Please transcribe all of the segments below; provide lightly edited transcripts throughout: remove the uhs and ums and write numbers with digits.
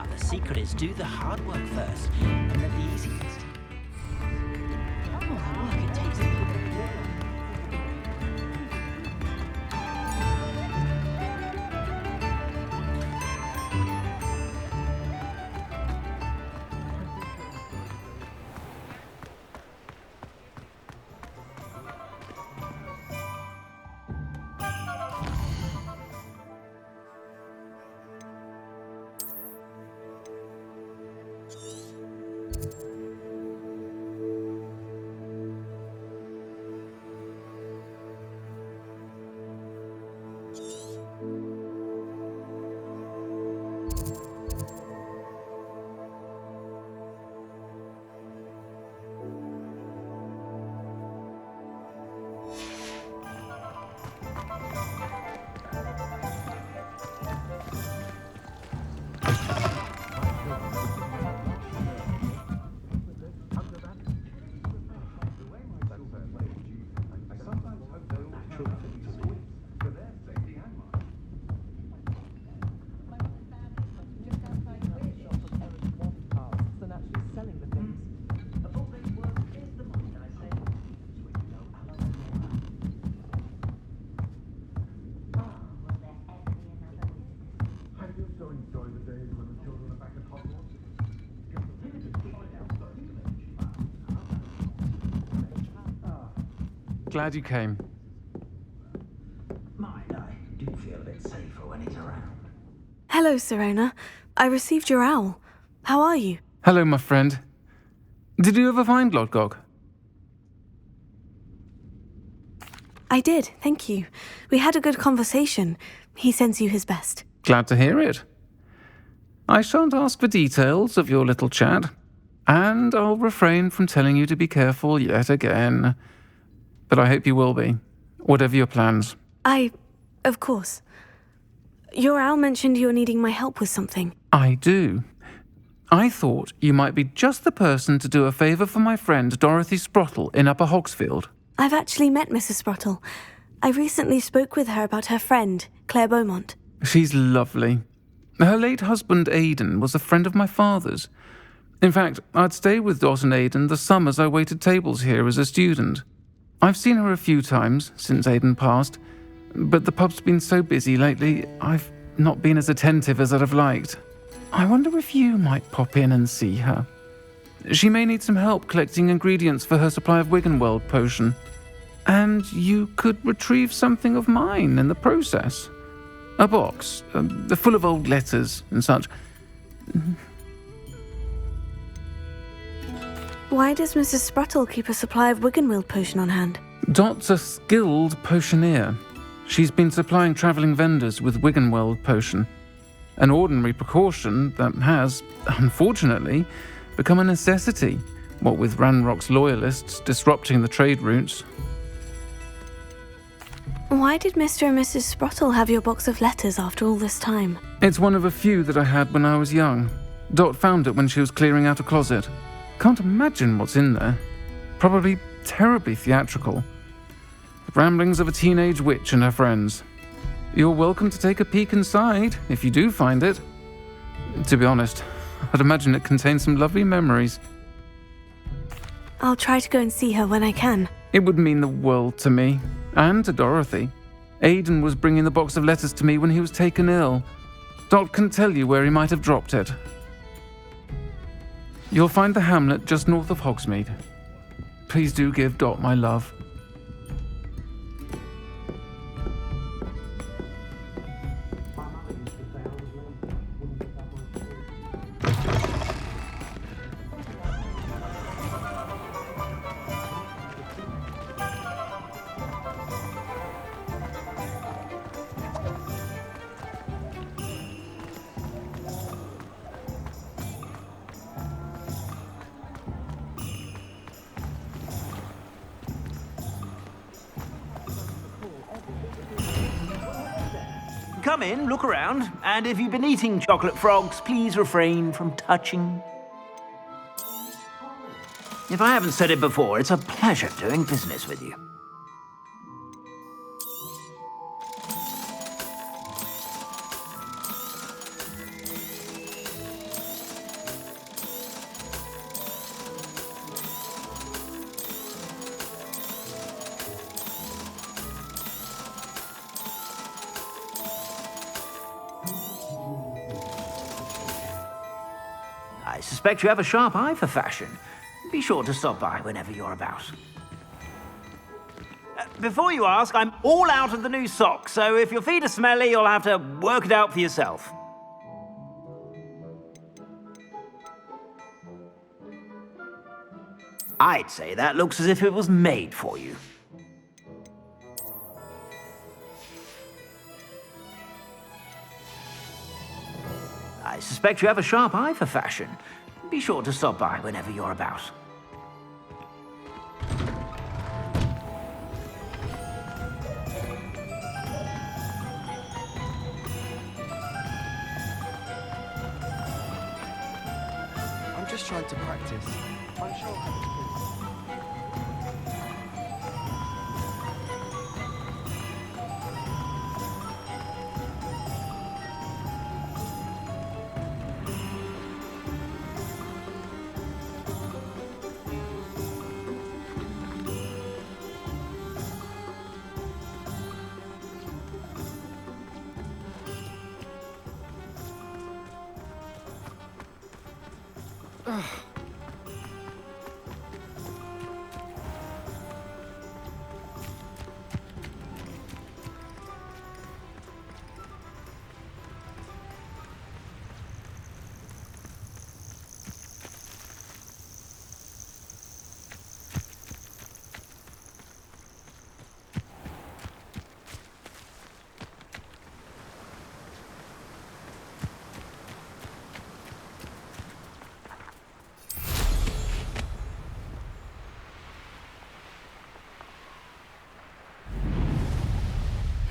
But the secret is do the hard work first, and then the easy bits. Oh, the work it takes. Glad you came. Mind, I do feel a bit safer when he's around. Hello, Sirona. I received your owl. How are you? Hello, my friend. Did you ever find Lodgok? I did, thank you. We had a good conversation. He sends you his best. Glad to hear it. I shan't ask for details of your little chat, and I'll refrain from telling you to be careful yet again. But I hope you will be, whatever your plans. Of course. Your owl mentioned you're needing my help with something. I do. I thought you might be just the person to do a favour for my friend Dorothy Sprottle in Upper Hogsfield. I've actually met Mrs. Sprottle. I recently spoke with her about her friend, Claire Beaumont. She's lovely. Her late husband Aidan was a friend of my father's. In fact, I'd stay with Dot and Aidan the summers I waited tables here as a student. I've seen her a few times since Aidan passed, but the pub's been so busy lately, I've not been as attentive as I'd have liked. I wonder if you might pop in and see her. She may need some help collecting ingredients for her supply of Wiggenweld potion. And you could retrieve something of mine in the process. A box, full of old letters and such. Why does Mrs. Sprottle keep a supply of Wiggenweld potion on hand? Dot's a skilled potioneer. She's been supplying travelling vendors with Wiggenweld potion. An ordinary precaution that has, unfortunately, become a necessity, what with Ranrock's loyalists disrupting the trade routes. Why did Mr. and Mrs. Sprottle have your box of letters after all this time? It's one of a few that I had when I was young. Dot found it when she was clearing out a closet. Can't imagine what's in there. Probably terribly theatrical. The ramblings of a teenage witch and her friends. You're welcome to take a peek inside, if you do find it. To be honest, I'd imagine it contains some lovely memories. I'll try to go and see her when I can. It would mean the world to me, and to Dorothy. Aidan was bringing the box of letters to me when he was taken ill. Dot can tell you where he might have dropped it. You'll find the hamlet just north of Hogsmeade. Please do give Dot my love. Come in, look around, and if you've been eating chocolate frogs, please refrain from touching. If I haven't said it before, it's a pleasure doing business with you. I suspect you have a sharp eye for fashion. Be sure to stop by whenever you're about. Before you ask, I'm all out of the new socks, so if your feet are smelly, you'll have to work it out for yourself. I'd say that looks as if it was made for you. I suspect you have a sharp eye for fashion. Be sure to stop by whenever you're about. I'm just trying to practice. I'm sure I'll do.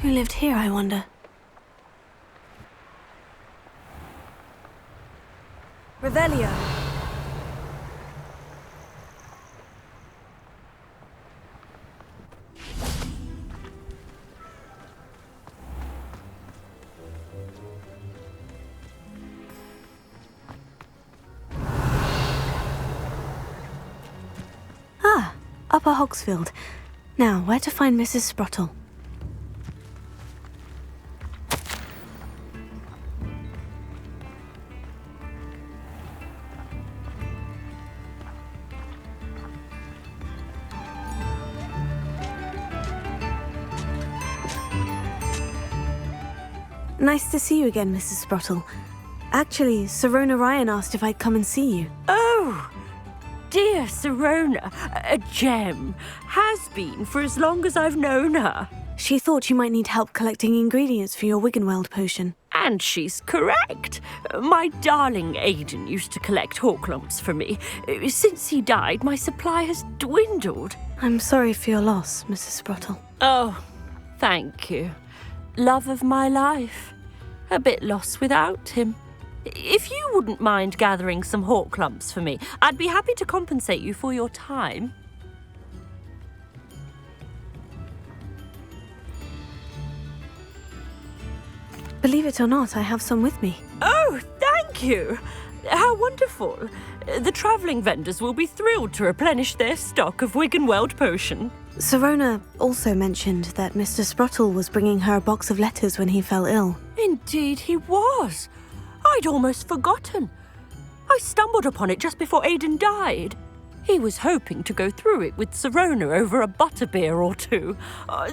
Who lived here, I wonder? Revelio. Ah, Upper Hogsfield. Now, where to find Mrs. Sprottle? Nice to see you again, Mrs. Sprottle. Actually, Sirona Ryan asked if I'd come and see you. Oh, dear Sirona, a gem. Has been for as long as I've known her. She thought you might need help collecting ingredients for your Wiggenweld potion. And she's correct. My darling Aidan used to collect hawk lumps for me. Since he died, my supply has dwindled. I'm sorry for your loss, Mrs. Sprottle. Oh, thank you. Love of my life. A bit lost without him. If you wouldn't mind gathering some hawk lumps for me, I'd be happy to compensate you for your time. Believe it or not, I have some with me. Oh, thank you! How wonderful. The travelling vendors will be thrilled to replenish their stock of Wiggenweld potion. Sirona also mentioned that Mr. Sprottle was bringing her a box of letters when he fell ill. Indeed he was. I'd almost forgotten. I stumbled upon it just before Aidan died. He was hoping to go through it with Sirona over a butterbeer or two.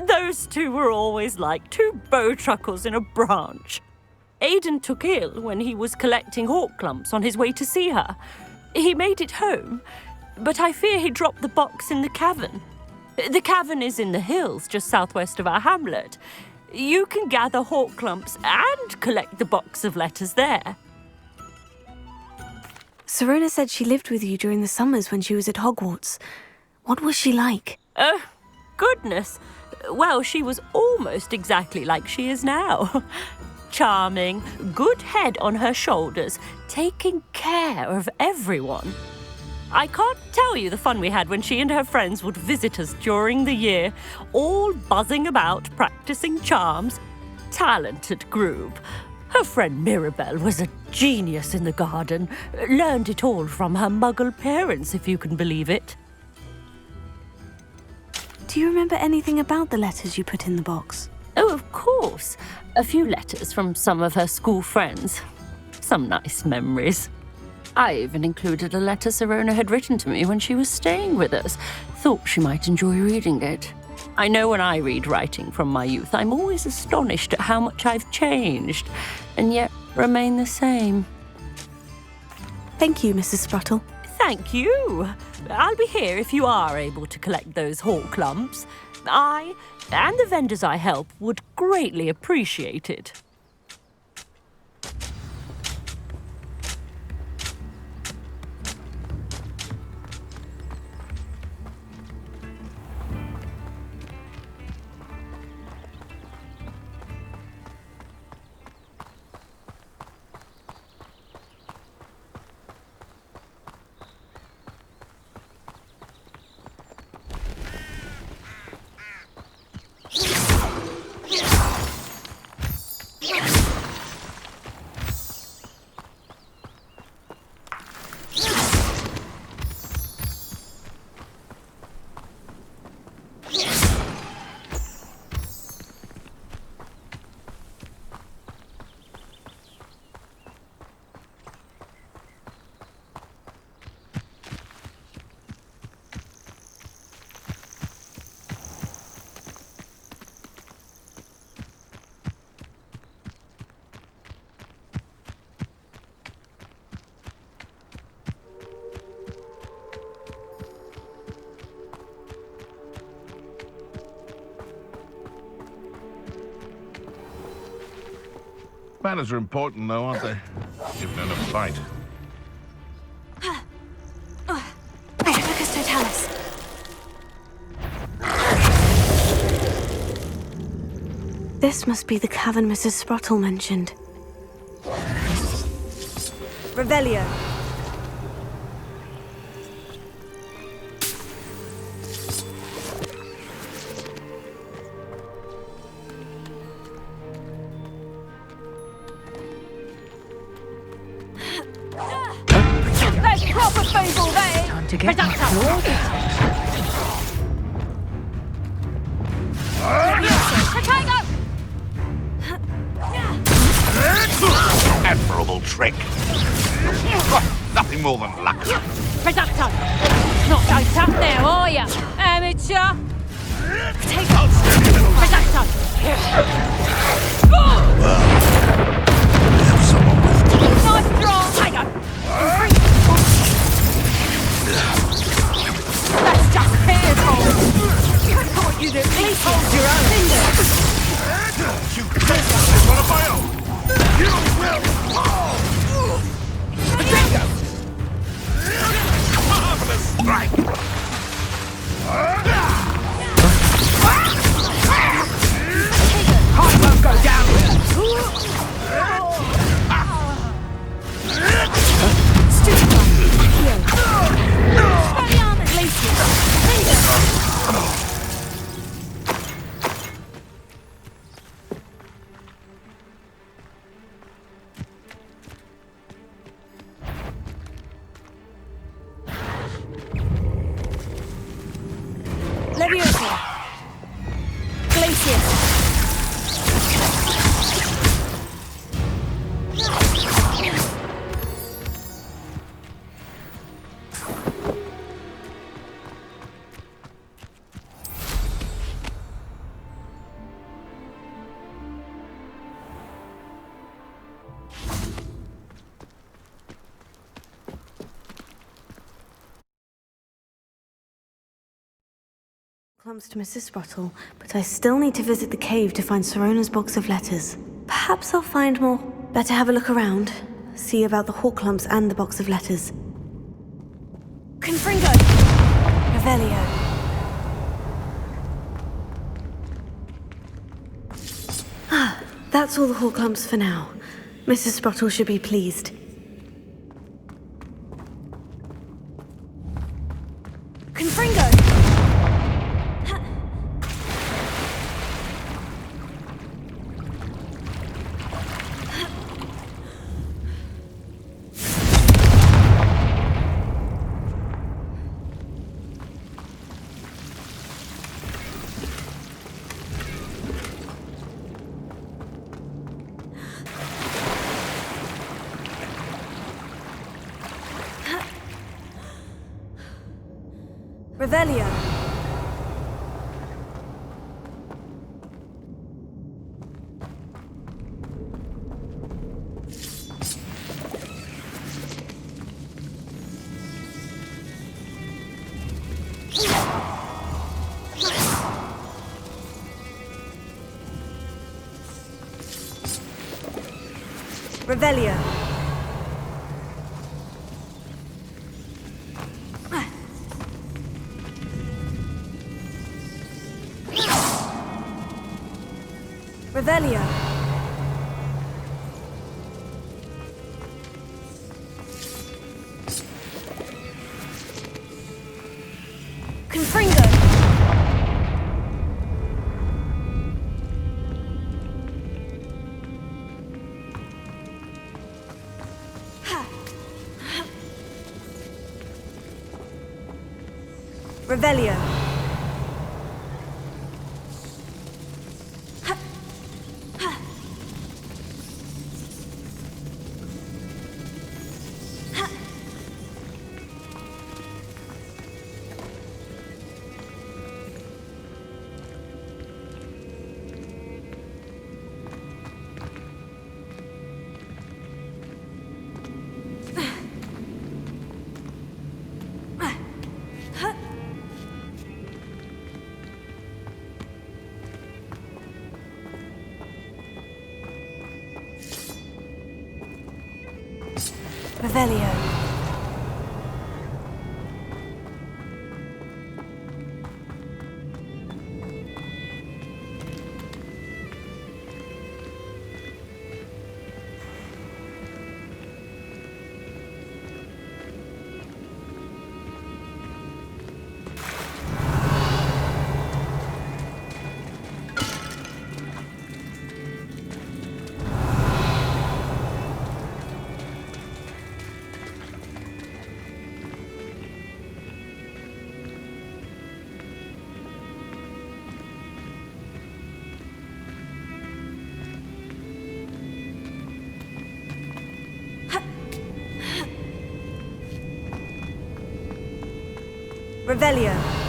Those two were always like two bowtruckles in a branch. Aidan took ill when he was collecting hawk lumps on his way to see her. He made it home, but I fear he dropped the box in the cavern. The cavern is in the hills just southwest of our hamlet. You can gather hawk lumps and collect the box of letters there. Sirona said she lived with you during the summers when she was at Hogwarts. What was she like? Oh, goodness. Well, she was almost exactly like she is now. Charming, good head on her shoulders, taking care of everyone. I can't tell you the fun we had when she and her friends would visit us during the year, all buzzing about, practicing charms. Talented group. Her friend Mirabelle was a genius in the garden. Learned it all from her muggle parents, if you can believe it. Do you remember anything about the letters you put in the box? Oh, of course. A few letters from some of her school friends. Some nice memories. I even included a letter Sirona had written to me when she was staying with us. Thought she might enjoy reading it. I know when I read writing from my youth, I'm always astonished at how much I've changed, and yet remain the same. Thank you, Mrs. Sprottle. Thank you. I'll be here if you are able to collect those hawk lumps. I and the vendors I help would greatly appreciate it. Manners are important, though, aren't they? Even in a fight. Focus Totalis. This must be the cavern Mrs. Sprottle mentioned. Revelio. That's proper fable, that is! Time to get my claws. Admirable trick. Nothing more than luck. Reducto! Not so tough now, are ya, amateur? Take it! Reducto! Someone with Nice strong! Take it! That's just fearful! I thought you'd at least hold your own finger! you is one of my own. You will fall. Marvelous strike. I won't go down. Leviosa. Glacius. Comes to Mrs. Sprottle, but I still need to visit the cave to find Sirona's box of letters. Perhaps I'll find more. Better have a look around. See about the hawk lumps and the box of letters. Confringo! Revelio. Ah, that's all the hawk lumps for now. Mrs. Sprottle should be pleased. Confringo! Revelio. Revelio. Revelio. Confringo. Revelio. Revelio. Revelio.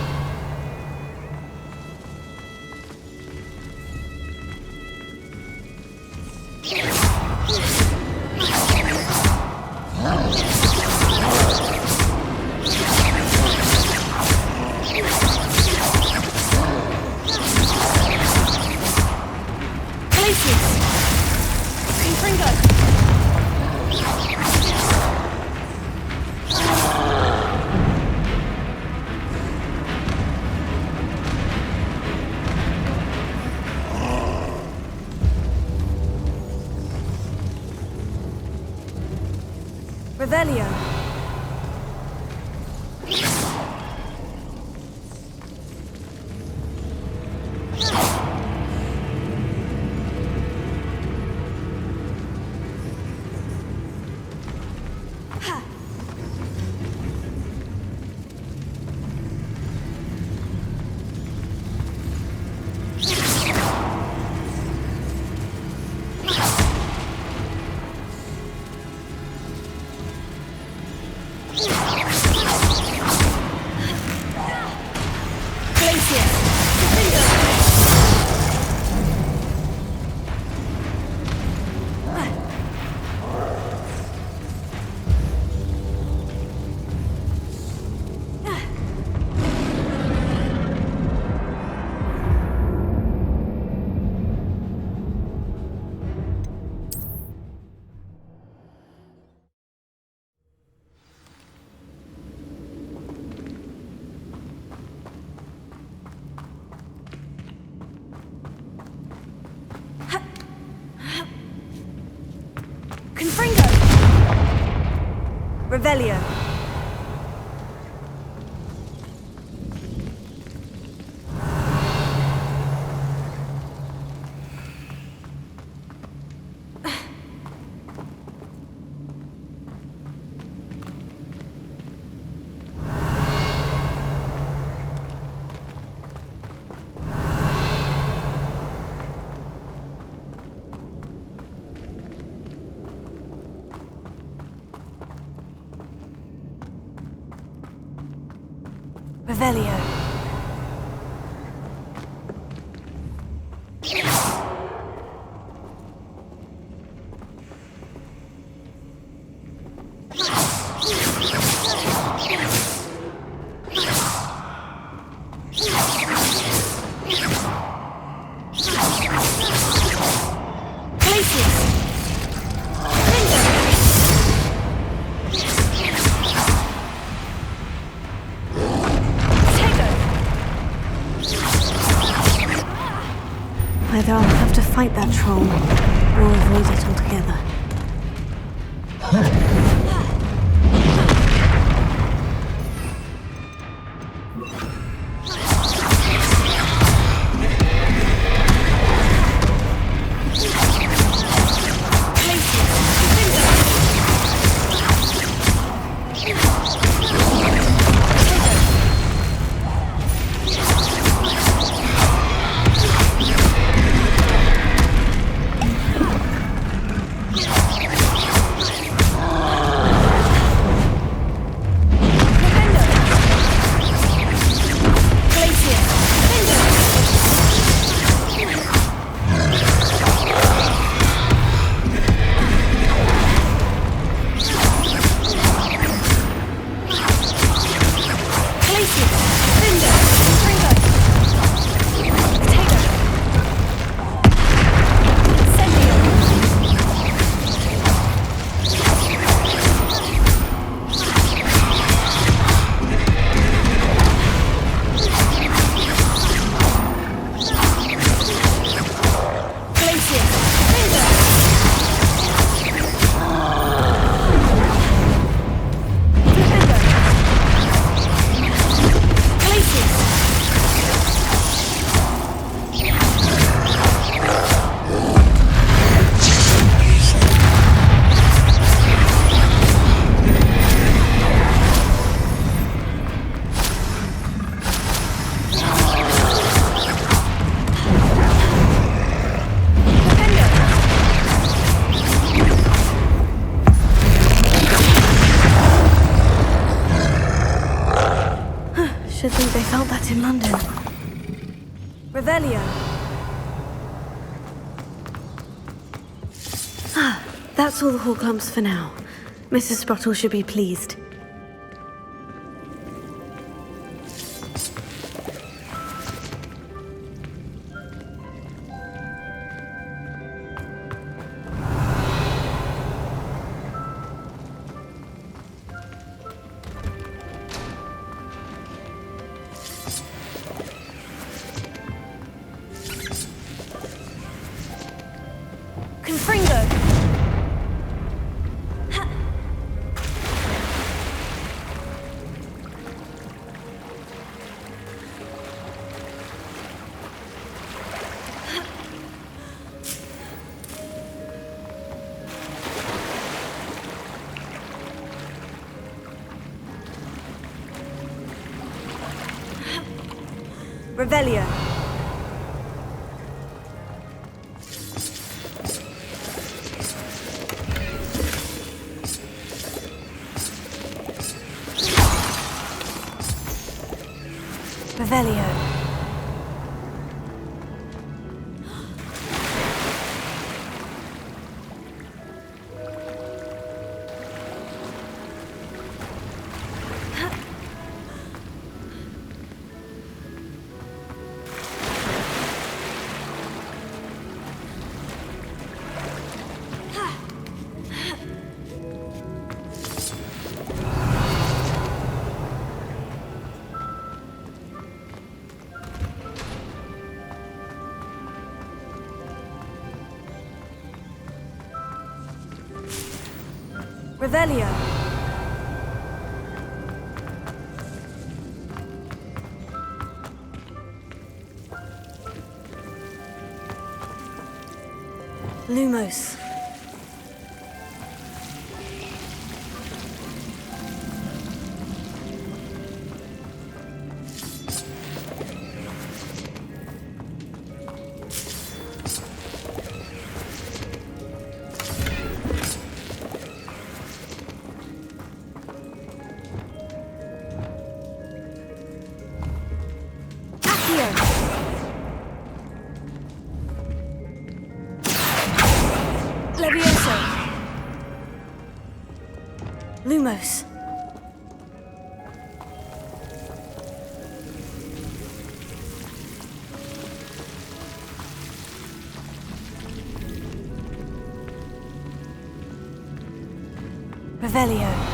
Glacius. Confringo. Revelio. Confringo. Revelio. Revelio. Either I'll have to fight that troll, or avoid it altogether. Should think they felt that in London. Revelio. That's all the Horklumps for now. Mrs. Sprottle should be pleased. Confringo! Revelio. Revelio. Revelio. Lumos. Lumos. Revelio.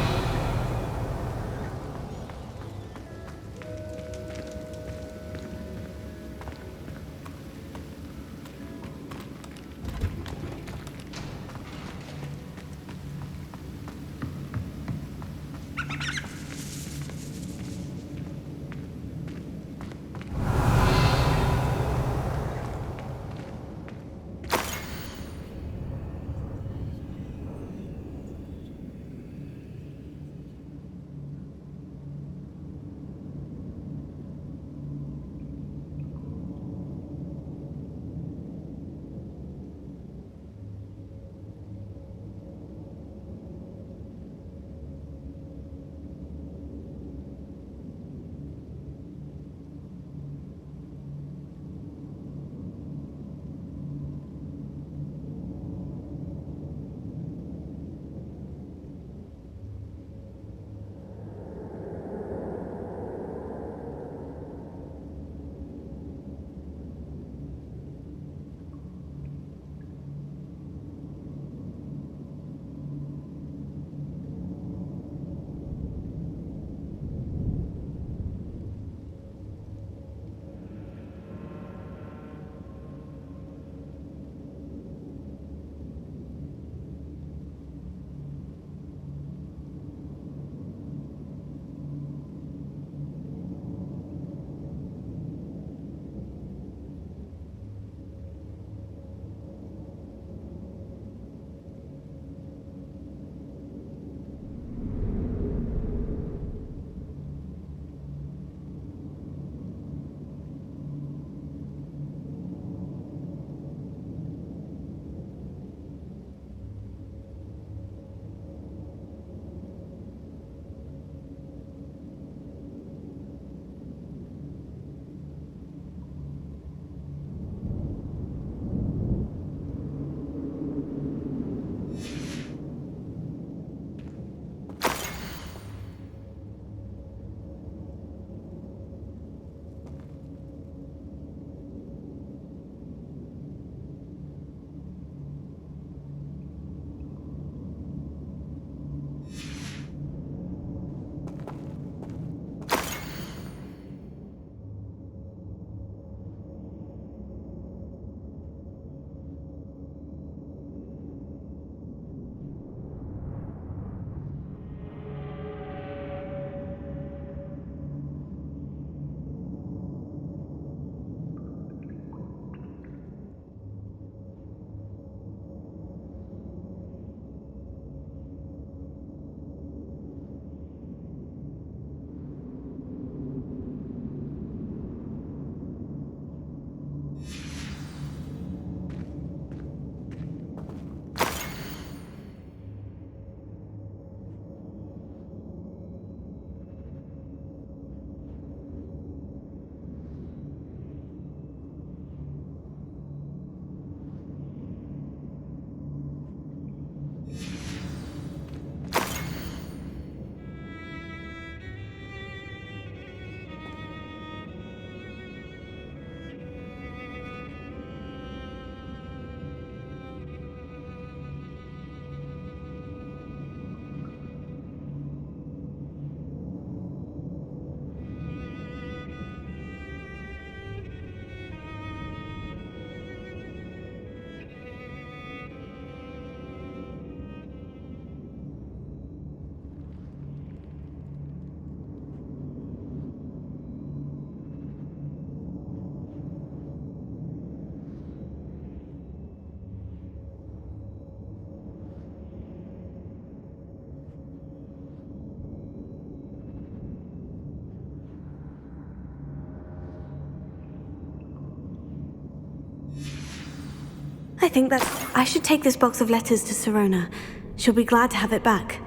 I think I should take this box of letters to Sirona. She'll be glad to have it back.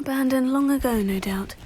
Abandoned long ago, no doubt.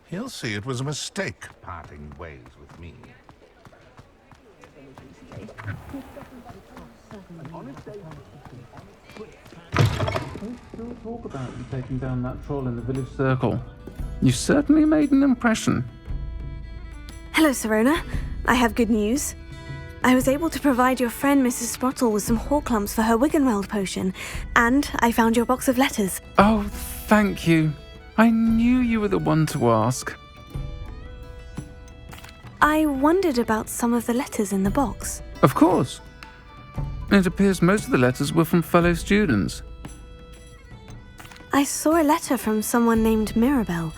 He'll see it was a mistake parting ways with me. Still talk about you taking down that troll in the village circle. You certainly made an impression. Hello, Sirona. I have good news. I was able to provide your friend Mrs. Sprottle with some Horklumps for her Wiggenweld potion, and I found your box of letters. Oh, thank you. I knew you were the one to ask. I wondered about some of the letters in the box. Of course. It appears most of the letters were from fellow students. I saw a letter from someone named Mirabelle.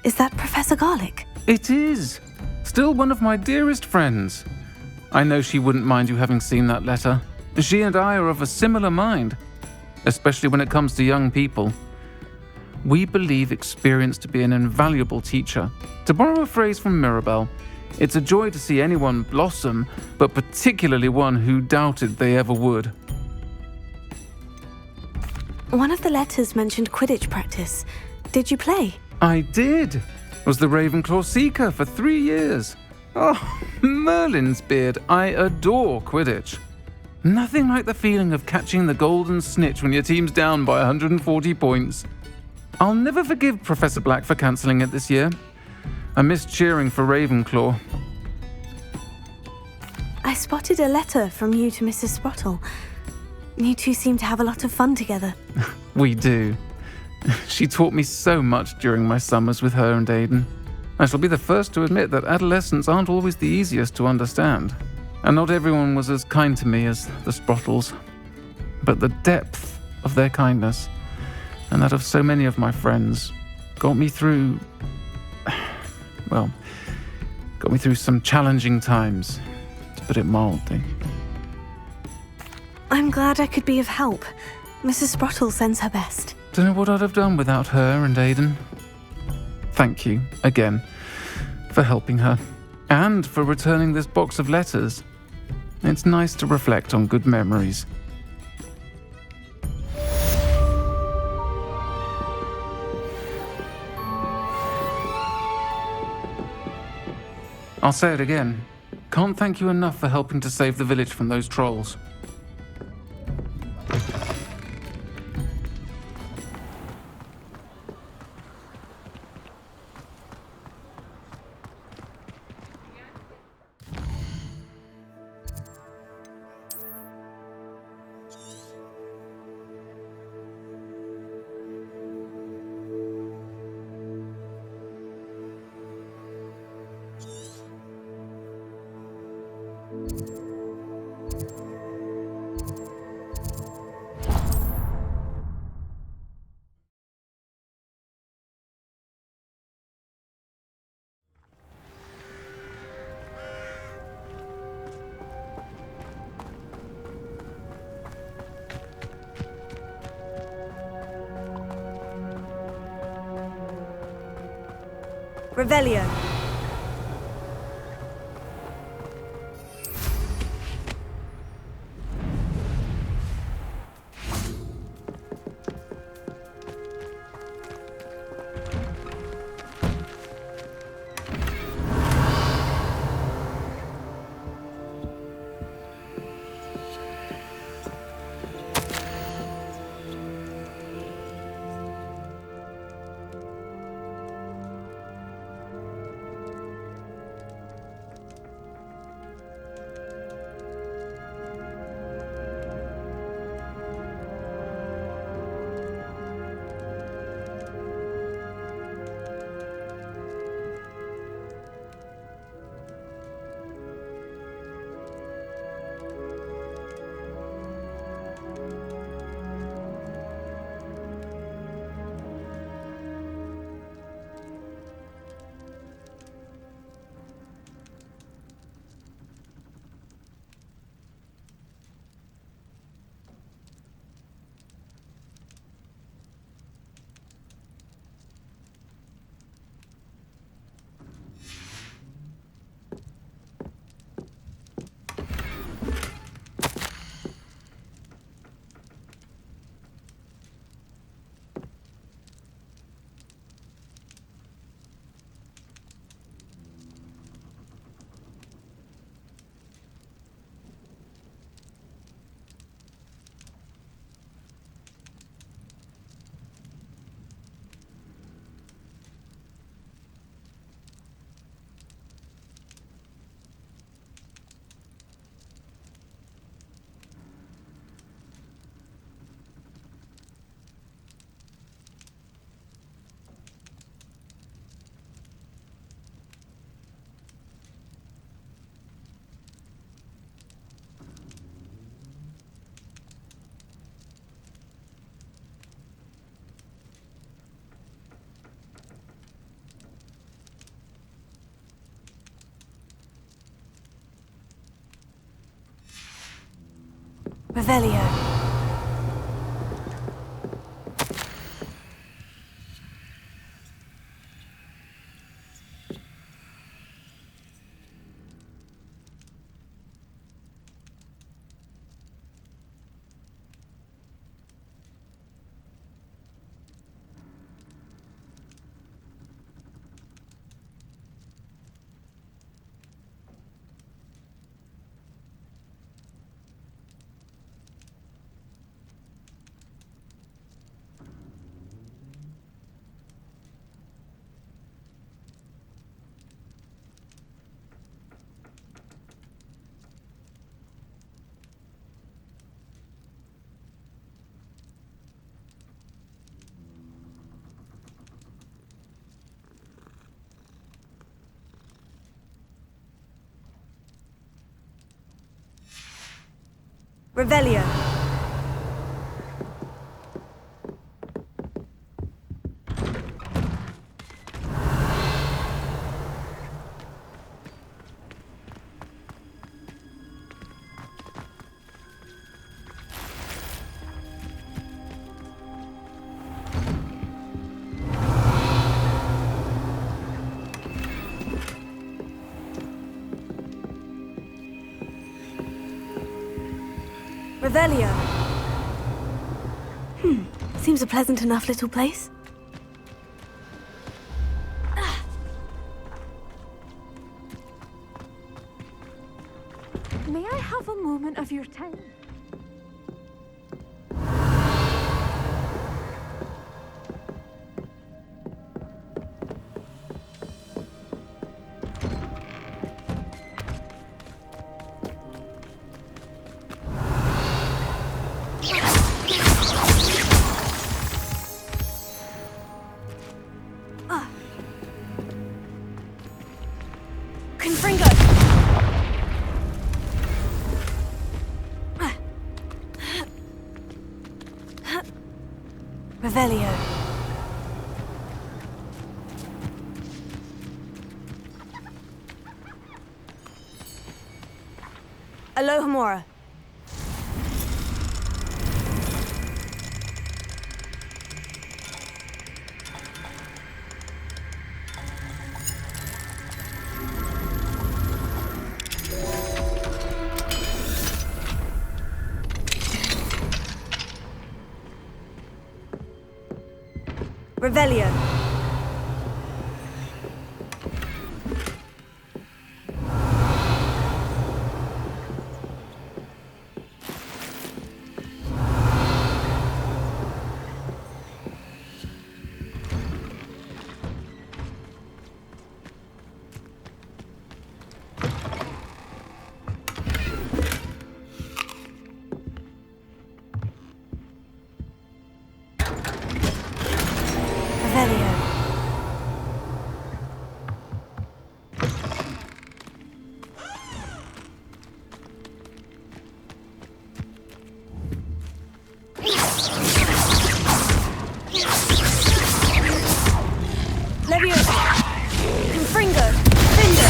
Is that Professor Garlick? It is. Still one of my dearest friends. I know she wouldn't mind you having seen that letter. She and I are of a similar mind, especially when it comes to young people. We believe experience to be an invaluable teacher. To borrow a phrase from Mirabelle, it's a joy to see anyone blossom, but particularly one who doubted they ever would. One of the letters mentioned Quidditch practice. Did you play? I did. Was the Ravenclaw Seeker for 3 years. Oh, Merlin's beard, I adore Quidditch. Nothing like the feeling of catching the golden snitch when your team's down by 140 points. I'll never forgive Professor Black for cancelling it this year. I missed cheering for Ravenclaw. I spotted a letter from you to Mrs. Sprottle. You two seem to have a lot of fun together. We do. She taught me so much during my summers with her and Aiden. I shall be the first to admit that adolescents aren't always the easiest to understand. And not everyone was as kind to me as the Sprottles. But the depth of their kindness, and that of so many of my friends, got me through some challenging times, to put it mildly. I'm glad I could be of help. Mrs. Sprottle sends her best. Don't know what I'd have done without her and Aiden. Thank you, again, for helping her, and for returning this box of letters. It's nice to reflect on good memories. I'll say it again. Can't thank you enough for helping to save the village from those trolls. Revelio. Revelio. Revelio. Revelio. Seems a pleasant enough little place. May I have a moment of your time? Revelio. Alohomora. Revelio. Revelio. Leviosa. Confringo. Findo.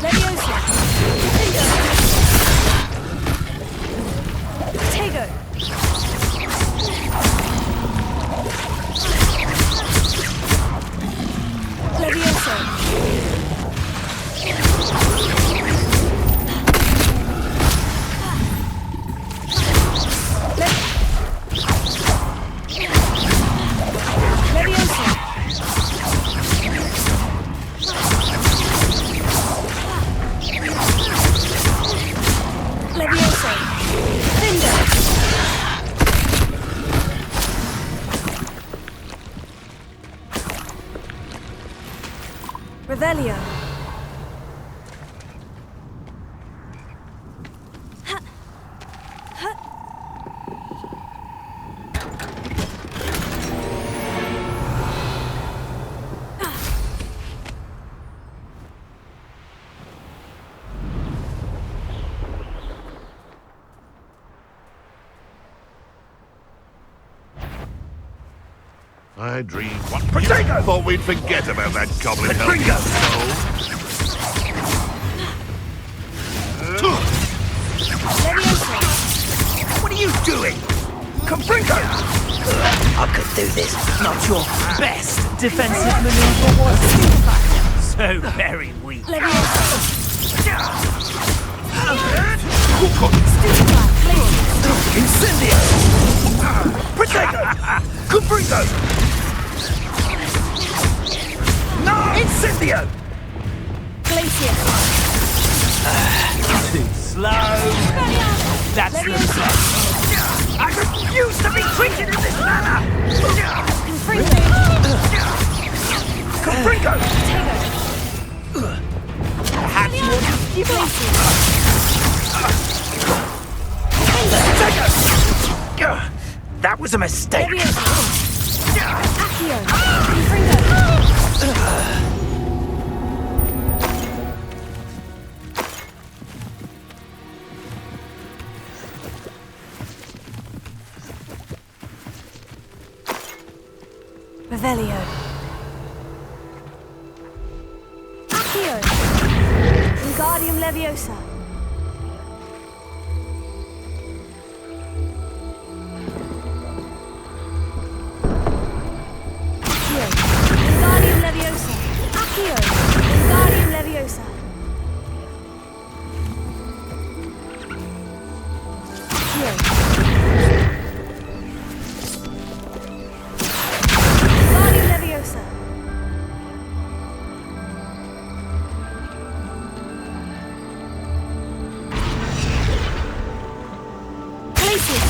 Leviosa. Findo. Tego. Leviosa. Leviosa. Leviosa. Findo. Revelio. I dreamed one. Protego! Thought we'd forget about that goblin help. Leviosa. What are you doing? Confringo! I could do this. Not your best defensive maneuver, was it? So very weak. Leviosa. Incendio! Protego! Confringo! No! Incendio! Glacier. Too slow. That's reflex. I refuse to be treated in this manner! Confringo. Confringo! Tego. Perhaps you want to give up? Protego! That was a mistake. Leviosa. Accio. Confringo. Revelio. Accio. Wingardium Leviosa. Accio. Wingardium Leviosa. Accio. Wingardium Leviosa. Accio. Wingardium Leviosa. Glacier.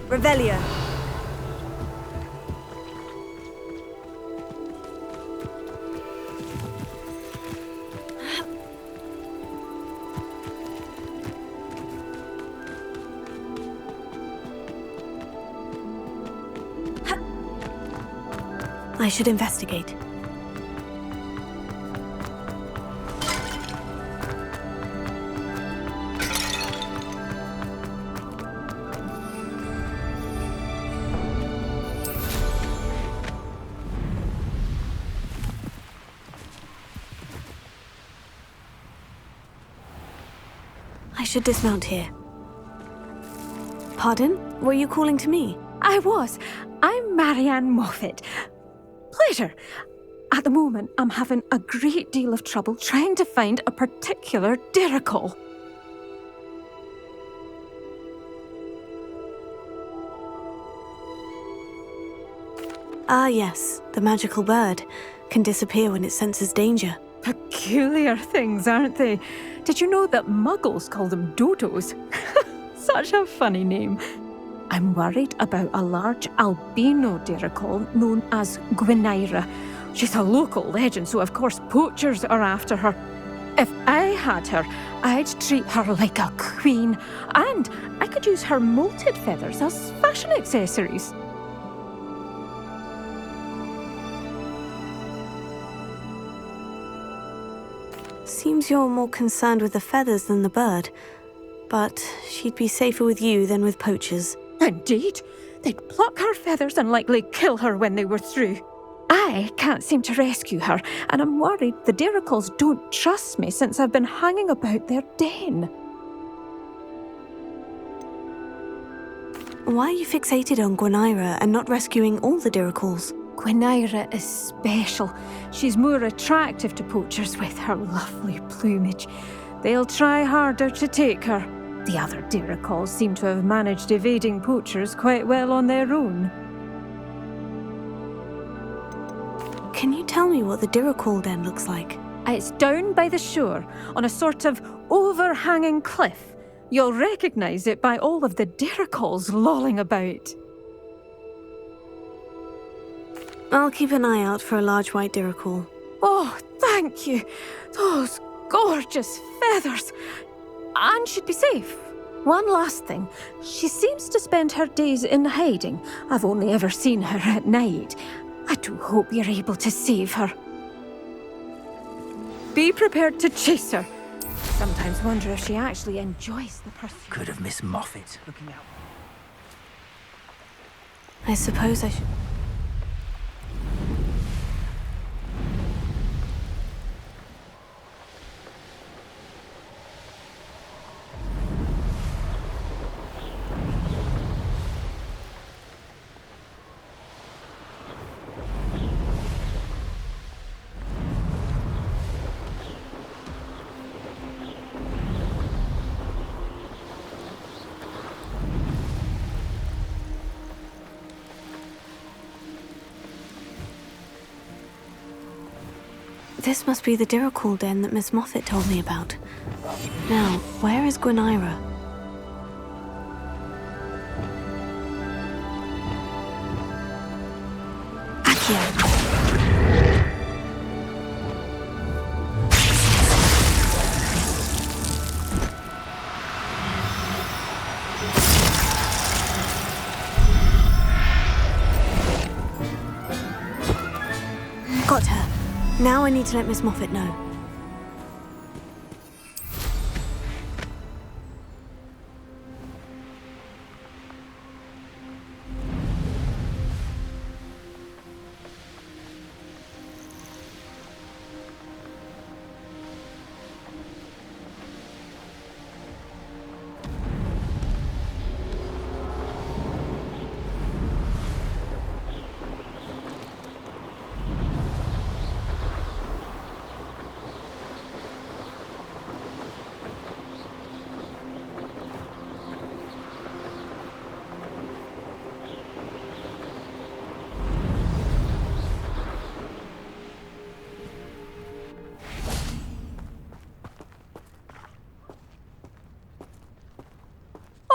Revelio. I should investigate. I should dismount here. Pardon? Were you calling to me? I was. I'm Marianne Moffat. Pleasure. At the moment, I'm having a great deal of trouble trying to find a particular dirical. Ah, yes. The magical bird can disappear when it senses danger. Peculiar things, aren't they? Did you know that muggles call them dodos? Such a funny name. I'm worried about a large albino dirical known as Gwynaira. She's a local legend, so of course poachers are after her. If I had her, I'd treat her like a queen, and I could use her molted feathers as fashion accessories. Seems you're more concerned with the feathers than the bird. But she'd be safer with you than with poachers. Indeed. They'd pluck her feathers and likely kill her when they were through. I can't seem to rescue her, and I'm worried the diricals don't trust me since I've been hanging about their den. Why are you fixated on Gwynaira and not rescuing all the diricals? Gwynaira is special. She's more attractive to poachers with her lovely plumage. They'll try harder to take her. The other diricals seem to have managed evading poachers quite well on their own. Can you tell me what the dirical den looks like? It's down by the shore, on a sort of overhanging cliff. You'll recognise it by all of the diricals lolling about. I'll keep an eye out for a large white dirical. Oh, thank you. Those gorgeous feathers. And she'd be safe. One last thing. She seems to spend her days in hiding. I've only ever seen her at night. I do hope you're able to save her. Be prepared to chase her. Sometimes wonder if she actually enjoys the pursuit. Could have missed Moffat. Looking out. I suppose I should... This must be the dirical den that Miss Moffat told me about. Now, where is Gwynaira? Accio. Got her. Now I need to let Miss Moffat know.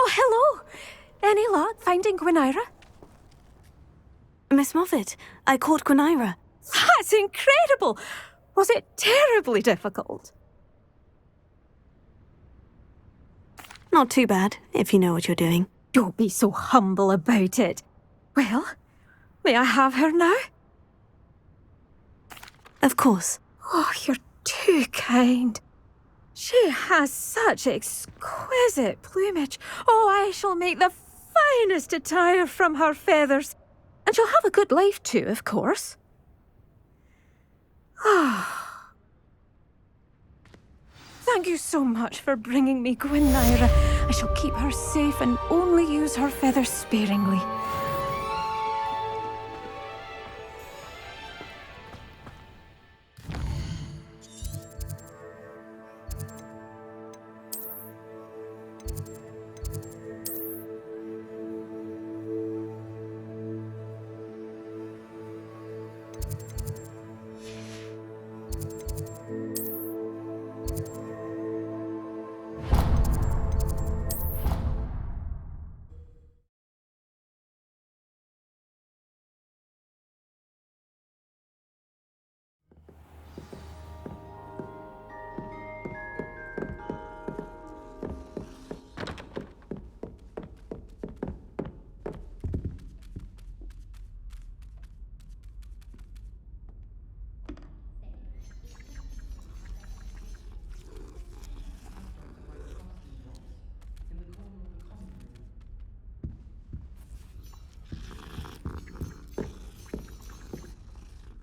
Oh, hello. Any luck finding Gwynaira? Miss Moffat, I caught Gwynaira. That's incredible. Was it terribly difficult? Not too bad, if you know what you're doing. Don't be so humble about it. Well, may I have her now? Of course. Oh, you're too kind. She has such exquisite plumage. Oh, I shall make the finest attire from her feathers. And she'll have a good life too, of course. Ah. Thank you so much for bringing me Gwynaira. I shall keep her safe and only use her feathers sparingly.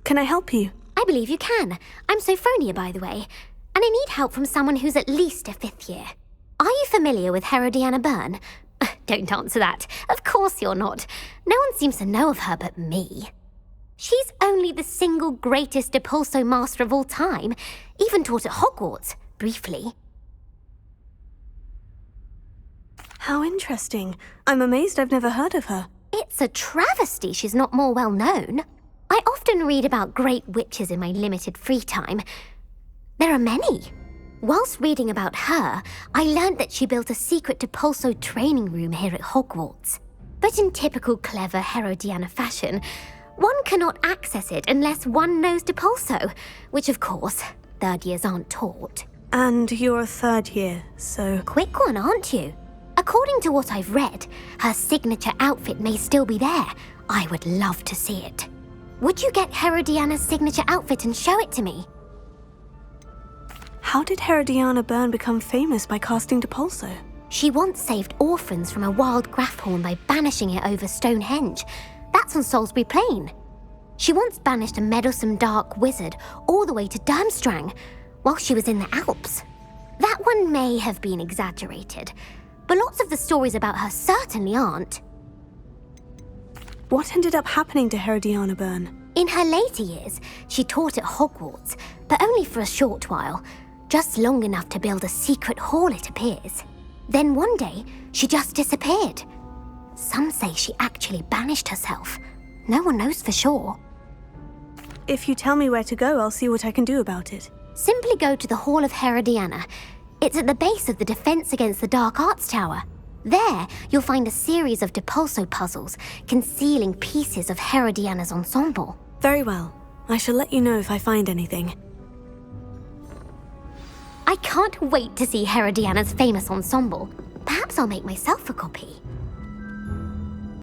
Can I help you? I believe you can. I'm Sophronia, by the way, and I need help from someone who's at least a 5th year. Are you familiar with Herodiana Byrne? Don't answer that. Of course you're not. No one seems to know of her but me. She's only the single greatest Depulso master of all time, even taught at Hogwarts, briefly. How interesting. I'm amazed I've never heard of her. It's a travesty she's not more well known. I often read about great witches in my limited free time. There are many. Whilst reading about her, I learned that she built a secret Depulso training room here at Hogwarts. But in typical clever Herodiana fashion, one cannot access it unless one knows Depulso, which of course, 3rd years aren't taught. And you're a 3rd year, so... Quick one, aren't you? According to what I've read, her signature outfit may still be there. I would love to see it. Would you get Herodiana's signature outfit and show it to me? How did Herodiana Byrne become famous by casting Depulso? She once saved orphans from a wild Grafhorn by banishing it over Stonehenge. That's on Salisbury Plain. She once banished a meddlesome dark wizard all the way to Durmstrang while she was in the Alps. That one may have been exaggerated, but lots of the stories about her certainly aren't. What ended up happening to Herodiana Byrne? In her later years, she taught at Hogwarts, but only for a short while, just long enough to build a secret hall, it appears. Then one day, she just disappeared. Some say she actually banished herself. No one knows for sure. If you tell me where to go, I'll see what I can do about it. Simply go to the Hall of Herodiana. It's at the base of the Defense Against the Dark Arts Tower. There, you'll find a series of Depulso puzzles concealing pieces of Herodiana's ensemble. Very well. I shall let you know if I find anything. I can't wait to see Herodiana's famous ensemble. Perhaps I'll make myself a copy.